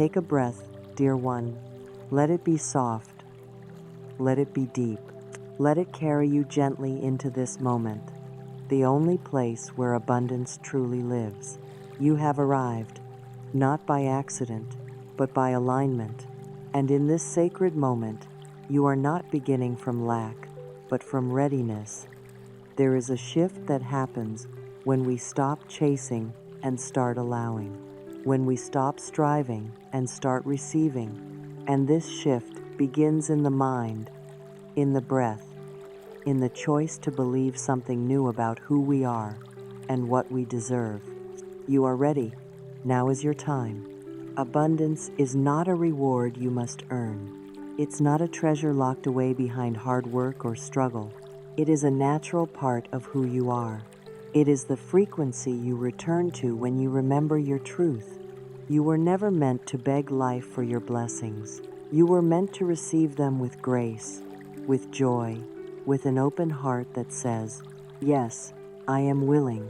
Take a breath, dear one. Let it be soft. Let it be deep. Let it carry you gently into this moment, the only place where abundance truly lives. You have arrived, not by accident, but by alignment. And in this sacred moment, you are not beginning from lack, but from readiness. There is a shift that happens when we stop chasing and start allowing, when we stop striving and start receiving. And this shift begins in the mind, in the breath, in the choice to believe something new about who we are and what we deserve. You are ready. Now is your time. Abundance is not a reward you must earn. It's not a treasure locked away behind hard work or struggle. It is a natural part of who you are. It is the frequency you return to when you remember your truth. You were never meant to beg life for your blessings. You were meant to receive them with grace, with joy, with an open heart that says, yes, I am willing.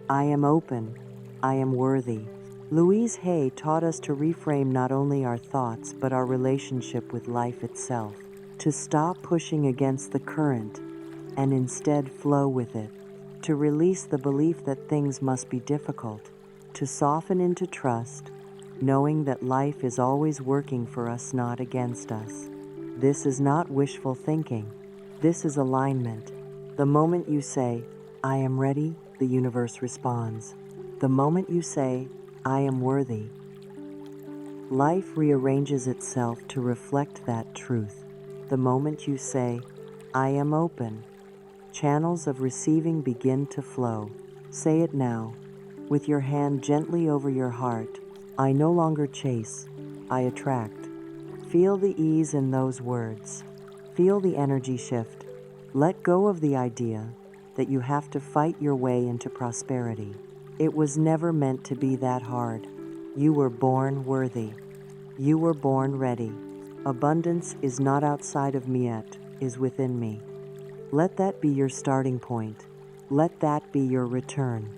I am open. I am worthy. Louise Hay taught us to reframe not only our thoughts but our relationship with life itself, to stop pushing against the current and instead flow with it, to release the belief that things must be difficult, to soften into trust, knowing that life is always working for us, not against us. This is not wishful thinking. This is alignment. The moment you say, I am ready, the universe responds. The moment you say, I am worthy, life rearranges itself to reflect that truth. The moment you say, I am open, channels of receiving begin to flow. Say it now, with your hand gently over your heart. I no longer chase, I attract. Feel the ease in those words. Feel the energy shift. Let go of the idea that you have to fight your way into prosperity. It was never meant to be that hard. You were born worthy. You were born ready. Abundance is not outside of me yet, is within me. Let that be your starting point. Let that be your return.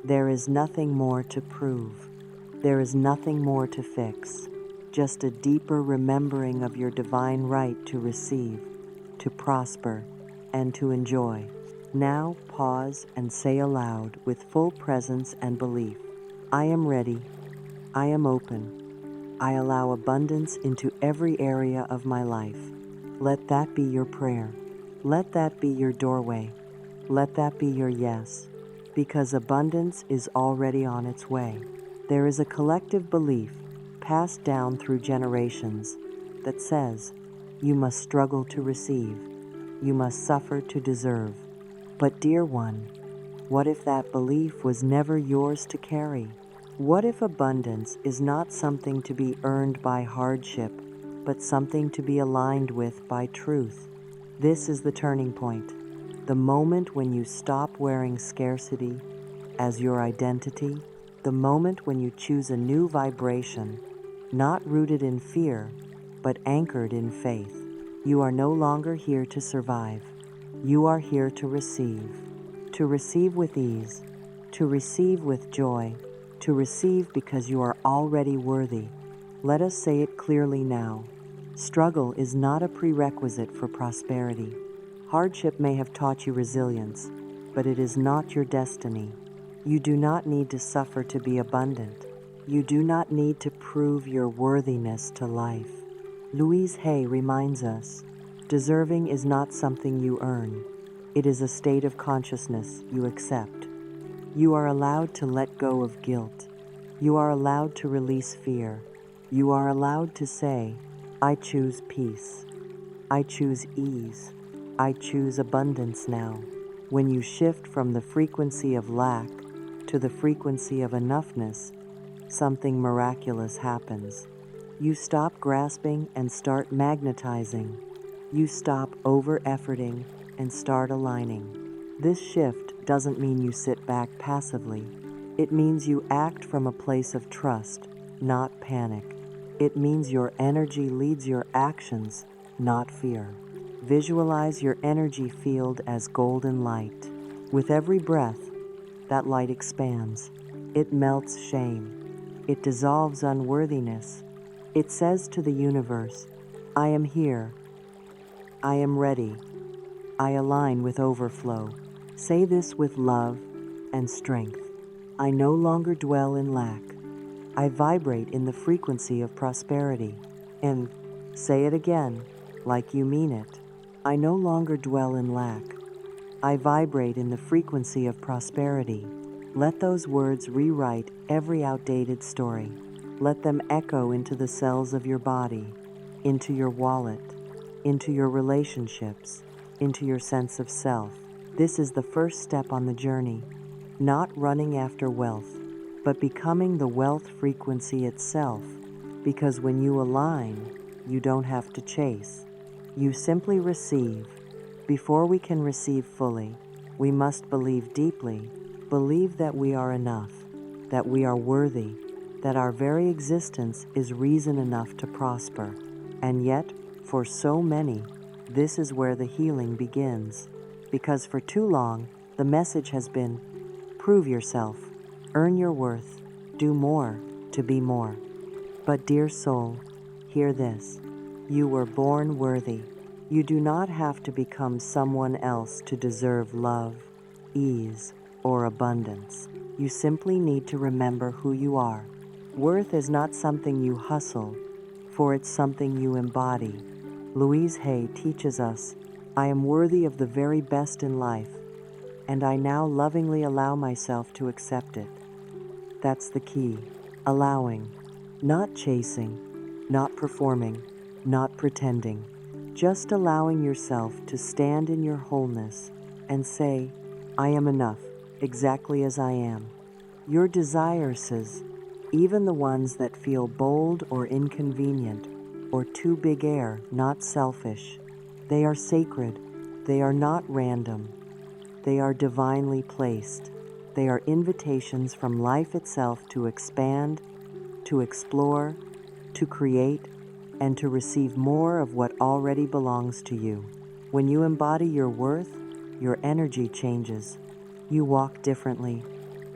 There is nothing more to prove. There is nothing more to fix. Just a deeper remembering of your divine right to receive, to prosper, and to enjoy. Now pause and say aloud with full presence and belief, I am ready. I am open. I allow abundance into every area of my life. Let that be your prayer. Let that be your doorway. Let that be your yes, because abundance is already on its way. There is a collective belief passed down through generations that says, you must struggle to receive. You must suffer to deserve. But dear one, what if that belief was never yours to carry? What if abundance is not something to be earned by hardship, but something to be aligned with by truth? This is the turning point, the moment when you stop wearing scarcity as your identity, the moment when you choose a new vibration, not rooted in fear, but anchored in faith. You are no longer here to survive. You are here to receive with ease, to receive with joy, to receive because you are already worthy. Let us say it clearly now. Struggle is not a prerequisite for prosperity. Hardship may have taught you resilience, but it is not your destiny. You do not need to suffer to be abundant. You do not need to prove your worthiness to life. Louise Hay reminds us, deserving is not something you earn. It is a state of consciousness you accept. You are allowed to let go of guilt. You are allowed to release fear. You are allowed to say, I choose peace. I choose ease. I choose abundance now. When you shift from the frequency of lack to the frequency of enoughness, something miraculous happens. You stop grasping and start magnetizing. You stop over-efforting and start aligning. This shift doesn't mean you sit back passively. It means you act from a place of trust, not panic. It means your energy leads your actions, not fear. Visualize your energy field as golden light. With every breath, that light expands. It melts shame. It dissolves unworthiness It says to the universe, I am here. I am ready. I align with overflow. Say this with love and strength. I no longer dwell in lack. I vibrate in the frequency of prosperity. And say it again, like you mean it. I no longer dwell in lack. I vibrate in the frequency of prosperity. Let those words rewrite every outdated story. Let them echo into the cells of your body, into your wallet, into your relationships, into your sense of self. This is the first step on the journey, not running after wealth, but becoming the wealth frequency itself, because when you align, you don't have to chase. You simply receive. Before we can receive fully, we must believe deeply, believe that we are enough, that we are worthy, that our very existence is reason enough to prosper. And yet, for so many, this is where the healing begins. Because for too long, the message has been, prove yourself, earn your worth, do more to be more. But dear soul, hear this. You were born worthy. You do not have to become someone else to deserve love, ease, or abundance. You simply need to remember who you are. Worth is not something you hustle, for it's something you embody. Louise Hay teaches us, I am worthy of the very best in life, and I now lovingly allow myself to accept it. That's the key. Allowing, not chasing, not performing, not pretending. Just allowing yourself to stand in your wholeness and say, I am enough, exactly as I am. Your desires, even the ones that feel bold or inconvenient or too big air, not selfish. They are sacred. They are not random. They are divinely placed. They are invitations from life itself to expand, to explore, to create, and to receive more of what already belongs to you. When you embody your worth, your energy changes. You walk differently.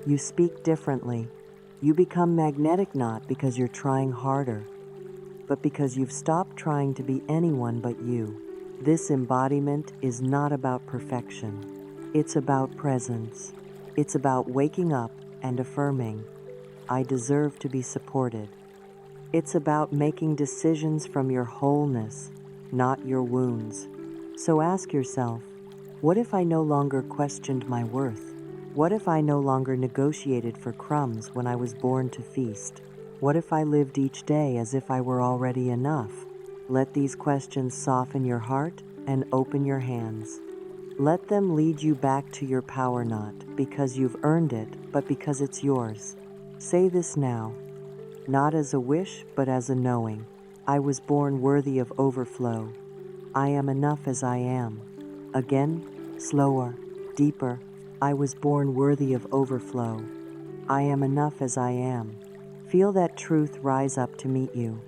You speak differently. You become magnetic not because you're trying harder, but because you've stopped trying to be anyone but you. This embodiment is not about perfection. It's about presence. It's about waking up and affirming, I deserve to be supported. It's about making decisions from your wholeness, not your wounds. So ask yourself, what if I no longer questioned my worth? What if I no longer negotiated for crumbs when I was born to feast? What if I lived each day as if I were already enough? Let these questions soften your heart and open your hands. Let them lead you back to your power, not because you've earned it, but because it's yours. Say this now, not as a wish, but as a knowing. I was born worthy of overflow. I am enough as I am. Again, slower, deeper. I was born worthy of overflow. I am enough as I am. Feel that truth rise up to meet you.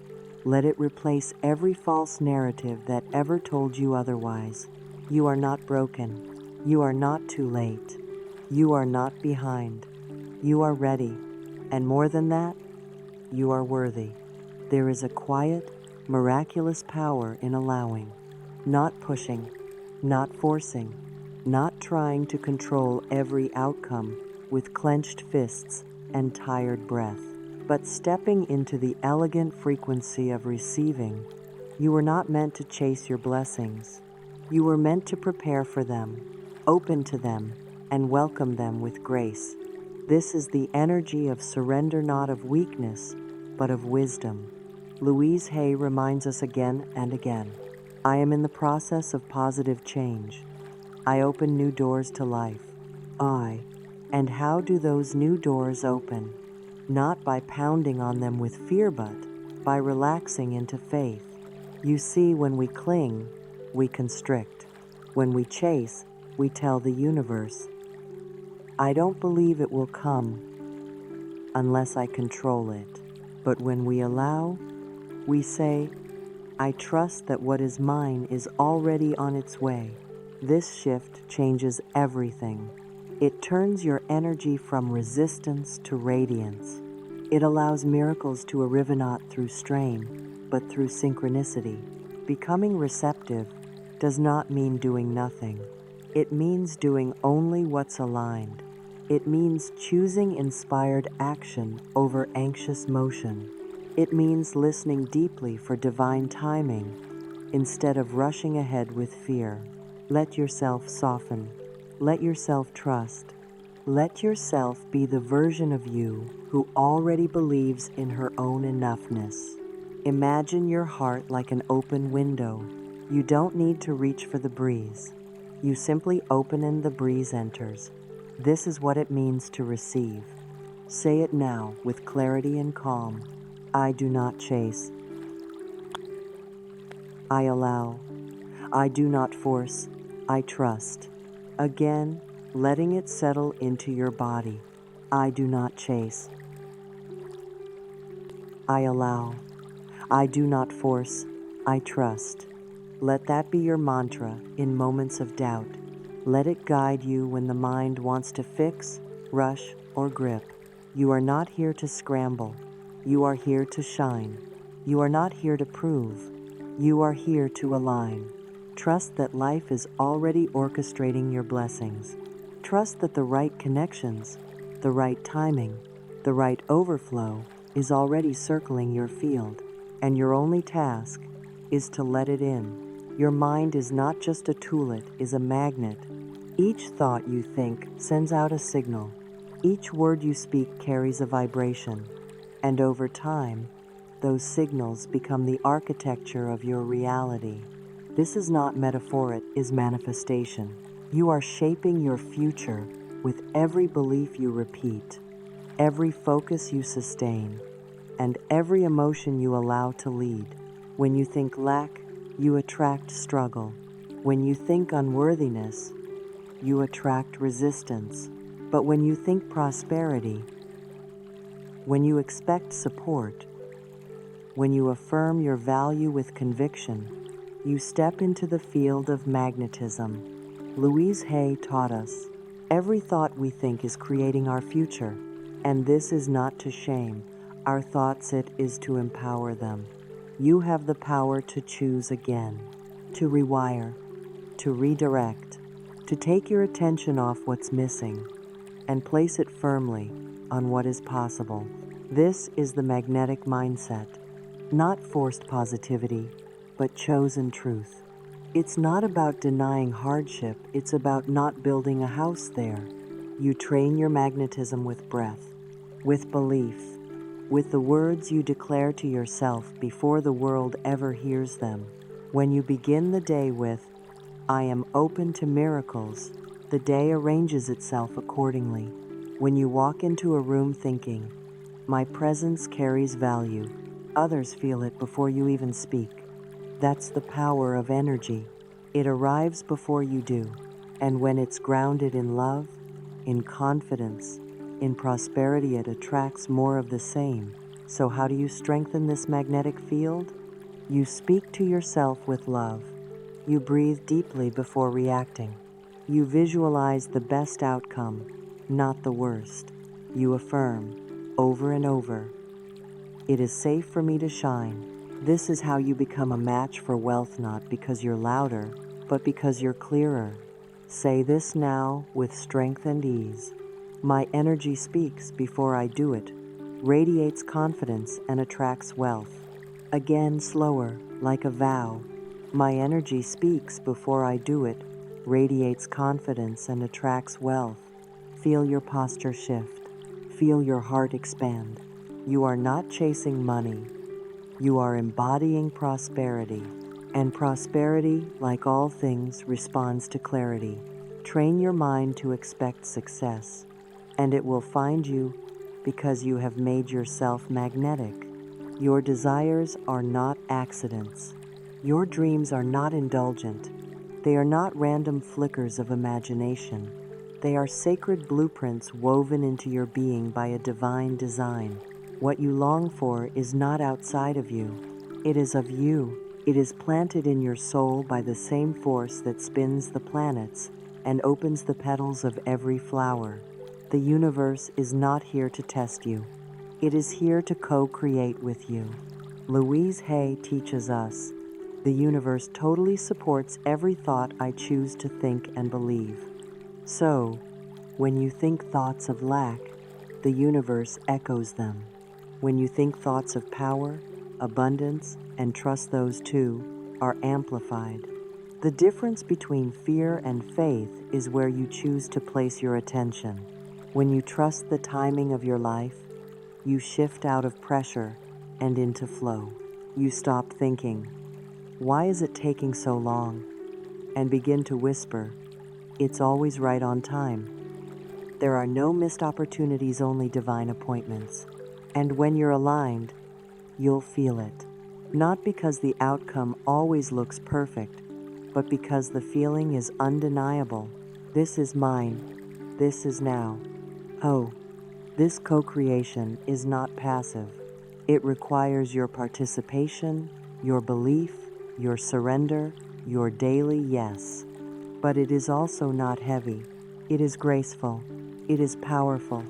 Let it replace every false narrative that ever told you otherwise. You are not broken. You are not too late. You are not behind. You are ready. And more than that, you are worthy. There is a quiet, miraculous power in allowing, not pushing, not forcing, not trying to control every outcome with clenched fists and tired breath, but stepping into the elegant frequency of receiving. You were not meant to chase your blessings. You were meant to prepare for them, open to them, and welcome them with grace. This is the energy of surrender, not of weakness, but of wisdom. Louise Hay reminds us again and again, I am in the process of positive change. I open new doors to life. And how do those new doors open? Not by pounding on them with fear, but by relaxing into faith. You see, when we cling, we constrict. When we chase, we tell the universe, I don't believe it will come unless I control it. But when we allow, we say, I trust that what is mine is already on its way. This shift changes everything. It turns your energy from resistance to radiance, It allows miracles to arrive not through strain, but through synchronicity. Becoming receptive does not mean doing nothing. It means doing only what's aligned. It means choosing inspired action over anxious motion. It means listening deeply for divine timing instead of rushing ahead with fear. Let yourself soften. Let yourself trust. Let yourself be the version of you who already believes in her own enoughness. Imagine your heart like an open window. You don't need to reach for the breeze. You simply open and the breeze enters. This is what it means to receive. Say it now with clarity and calm. I do not chase. I allow. I do not force. I trust. Again, letting it settle into your body. I do not chase. I allow. I do not force. I trust. Let that be your mantra in moments of doubt. Let it guide you when the mind wants to fix, rush, or grip. You are not here to scramble. You are here to shine. You are not here to prove. You are here to align. Trust that life is already orchestrating your blessings. Trust that the right connections, the right timing, the right overflow is already circling your field, and your only task is to let it in. Your mind is not just a tool, it is a magnet. Each thought you think sends out a signal. Each word you speak carries a vibration. And over time, those signals become the architecture of your reality. This is not metaphor, it is manifestation. You are shaping your future with every belief you repeat, every focus you sustain, and every emotion you allow to lead. When you think lack, you attract struggle. When you think unworthiness, you attract resistance. But when you think prosperity, when you expect support, when you affirm your value with conviction, you step into the field of magnetism. Louise Hay taught us, every thought we think is creating our future, and this is not to shame our thoughts, it is to empower them. You have the power to choose again, to rewire, to redirect, to take your attention off what's missing and place it firmly on what is possible. This is the magnetic mindset, not forced positivity, but chosen truth. It's not about denying hardship, it's about not building a house there. You train your magnetism with breath, with belief, with the words you declare to yourself before the world ever hears them. When you begin the day with, I am open to miracles, the day arranges itself accordingly. When you walk into a room thinking, my presence carries value, others feel it before you even speak. That's the power of energy. It arrives before you do, and when it's grounded in love, in confidence, in prosperity, it attracts more of the same. So how do you strengthen this magnetic field? You speak to yourself with love. You breathe deeply before reacting. You visualize the best outcome, not the worst. You affirm, over and over, it is safe for me to shine. This is how you become a match for wealth, not because you're louder, but because you're clearer. Say this now with strength and ease. My energy speaks before I do it, radiates confidence and attracts wealth. Again, slower, like a vow. My energy speaks before I do it, radiates confidence and attracts wealth. Feel your posture shift. Feel your heart expand. You are not chasing money. You are embodying prosperity. And prosperity, like all things, responds to clarity. Train your mind to expect success, and it will find you because you have made yourself magnetic. Your desires are not accidents. Your dreams are not indulgent. They are not random flickers of imagination. They are sacred blueprints woven into your being by a divine design. What you long for is not outside of you. It is of you. It is planted in your soul by the same force that spins the planets and opens the petals of every flower. The universe is not here to test you. It is here to co-create with you. Louise Hay teaches us, the universe totally supports every thought I choose to think and believe. So, when you think thoughts of lack, the universe echoes them. When you think thoughts of power, abundance, and trust, those too are amplified. The difference between fear and faith is where you choose to place your attention. When you trust the timing of your life, you shift out of pressure and into flow. You stop thinking, "Why is it taking so long?" and begin to whisper, "It's always right on time." There are no missed opportunities, only divine appointments. And when you're aligned, you'll feel it. Not because the outcome always looks perfect, but because the feeling is undeniable. This is mine. This is now. Oh, this co-creation is not passive. It requires your participation, your belief, your surrender, your daily yes. But it is also not heavy. It is graceful. It is powerful.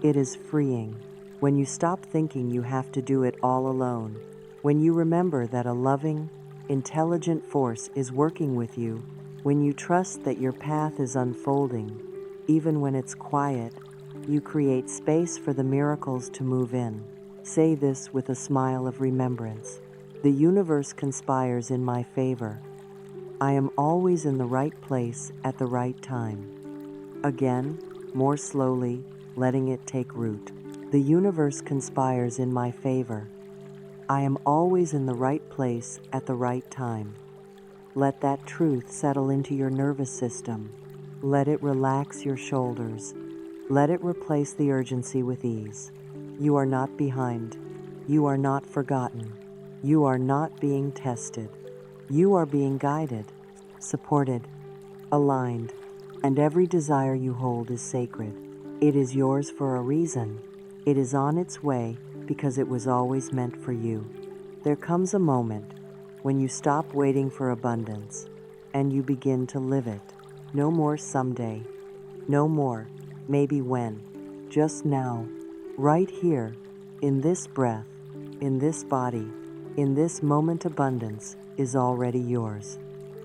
It is freeing. When you stop thinking you have to do it all alone, when you remember that a loving, intelligent force is working with you, when you trust that your path is unfolding, even when it's quiet, you create space for the miracles to move in. Say this with a smile of remembrance. The universe conspires in my favor. I am always in the right place at the right time. Again, more slowly, letting it take root. The universe conspires in my favor. I am always in the right place at the right time. Let that truth settle into your nervous system. Let it relax your shoulders. Let it replace the urgency with ease. You are not behind. You are not forgotten. You are not being tested. You are being guided, supported, aligned, and every desire you hold is sacred. It is yours for a reason. It is on its way because it was always meant for you. There comes a moment when you stop waiting for abundance and you begin to live it. No more someday. No more maybe when. Just now, right here, in this breath, in this body, in this moment, abundance is already yours.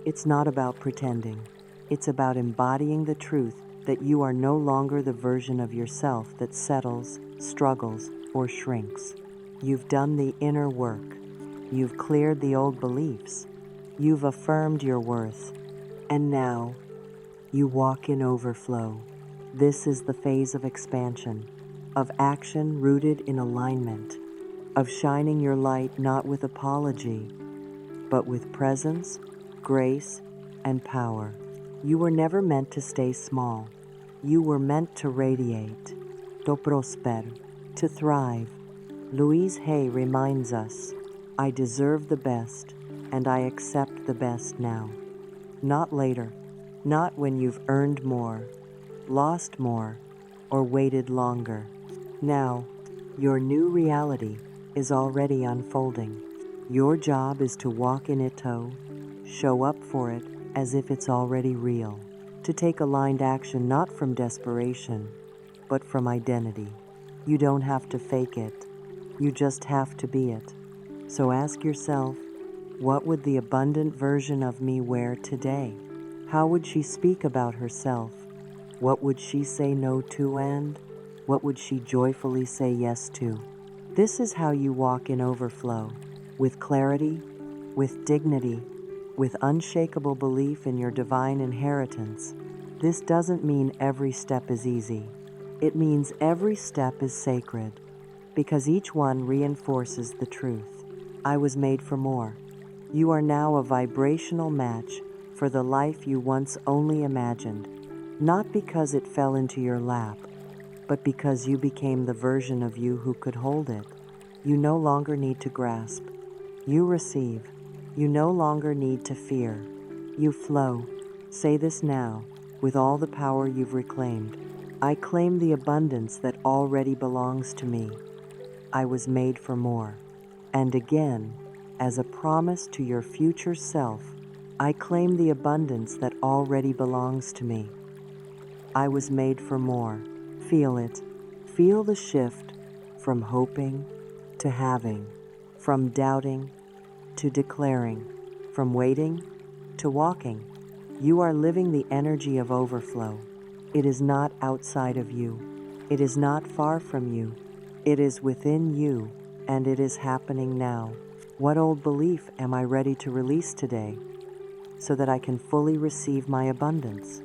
It's not about pretending. It's about embodying the truth that you are no longer the version of yourself that settles, struggles, or shrinks. You've done the inner work. You've cleared the old beliefs. You've affirmed your worth. And now, you walk in overflow. This is the phase of expansion, of action rooted in alignment, of shining your light not with apology, but with presence, grace, and power. You were never meant to stay small. You were meant to radiate, to prosper, to thrive. Louise Hay reminds us, I deserve the best, and I accept the best now. Not later, not when you've earned more, lost more, or waited longer. Now, your new reality is already unfolding. Your job is to walk in it, show up for it as if it's already real, to take aligned action not from desperation, but from identity. You don't have to fake it. You just have to be it. So ask yourself, what would the abundant version of me wear today? How would she speak about herself? What would she say no to, and what would she joyfully say yes to? This is how you walk in overflow, with clarity, with dignity, with unshakable belief in your divine inheritance. This doesn't mean every step is easy. It means every step is sacred, because each one reinforces the truth. I was made for more. You are now a vibrational match for the life you once only imagined, not because it fell into your lap, but because you became the version of you who could hold it. You no longer need to grasp. You receive. You no longer need to fear. You flow. Say this now, with all the power you've reclaimed. I claim the abundance that already belongs to me. I was made for more. And again, as a promise to your future self, I claim the abundance that already belongs to me. I was made for more. Feel it. Feel the shift. from hoping to having, from doubting to declaring, from waiting to walking. You are living the energy of overflow. It is not outside of you. It is not far from you. It is within you, and it is happening now. What old belief am I ready to release today so that I can fully receive my abundance?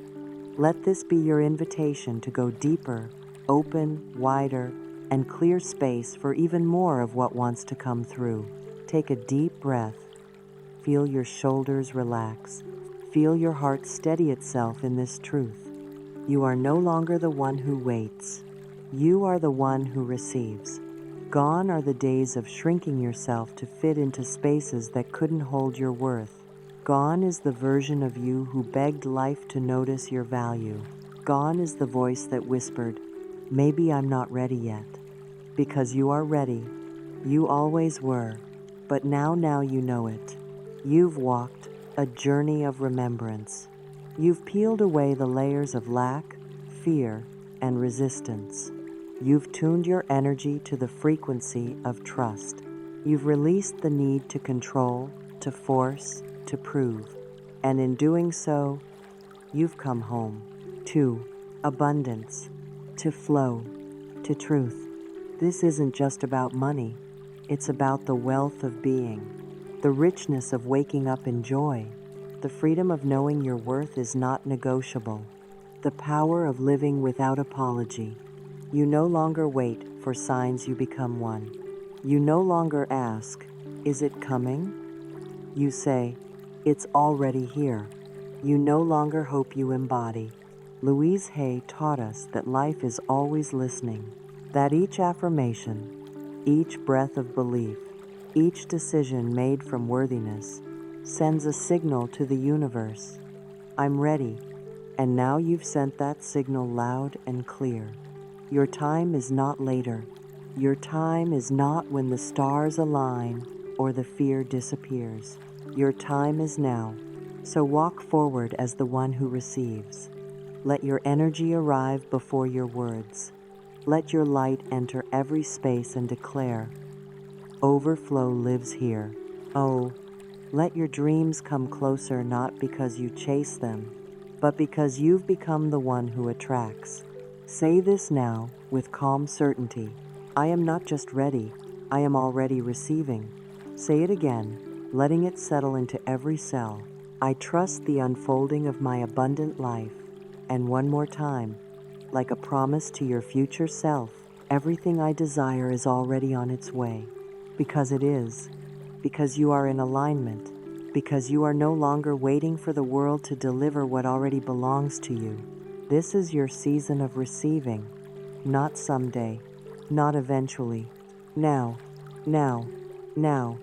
Let this be your invitation to go deeper, open, wider, and clear space for even more of what wants to come through. Take a deep breath. Feel your shoulders relax. Feel your heart steady itself in this truth. You are no longer the one who waits. You are the one who receives. Gone are the days of shrinking yourself to fit into spaces that couldn't hold your worth. Gone is the version of you who begged life to notice your value. Gone is the voice that whispered, "Maybe I'm not ready yet." Because you are ready. You always were. But now you know it. You've walked a journey of remembrance. You've peeled away the layers of lack, fear, and resistance. You've tuned your energy to the frequency of trust. You've released the need to control, to force, to prove. And in doing so, you've come home to abundance, to flow, to truth. This isn't just about money. It's about the wealth of being, the richness of waking up in joy, the freedom of knowing your worth is not negotiable, the power of living without apology. You no longer wait for signs you become one. You no longer ask, "Is it coming?" You say, "It's already here." You no longer hope, you embody. Louise Hay taught us that life is always listening, that each affirmation, each breath of belief, each decision made from worthiness sends a signal to the universe. I'm ready. And now you've sent that signal loud and clear. Your time is not later. Your time is not when the stars align or the fear disappears. Your time is now. So walk forward as the one who receives. Let your energy arrive before your words. Let your light enter every space and declare, "Overflow lives here." Oh, let your dreams come closer not because you chase them, but because you've become the one who attracts. Say this now with calm certainty. I am not just ready, I am already receiving. Say it again, letting it settle into every cell. I trust the unfolding of my abundant life. And one more time, like a promise to your future self, everything I desire is already on its way. Because it is. Because you are in alignment. Because you are no longer waiting for the world to deliver what already belongs to you. This is your season of receiving. Not someday. Not eventually. Now. Now. Now.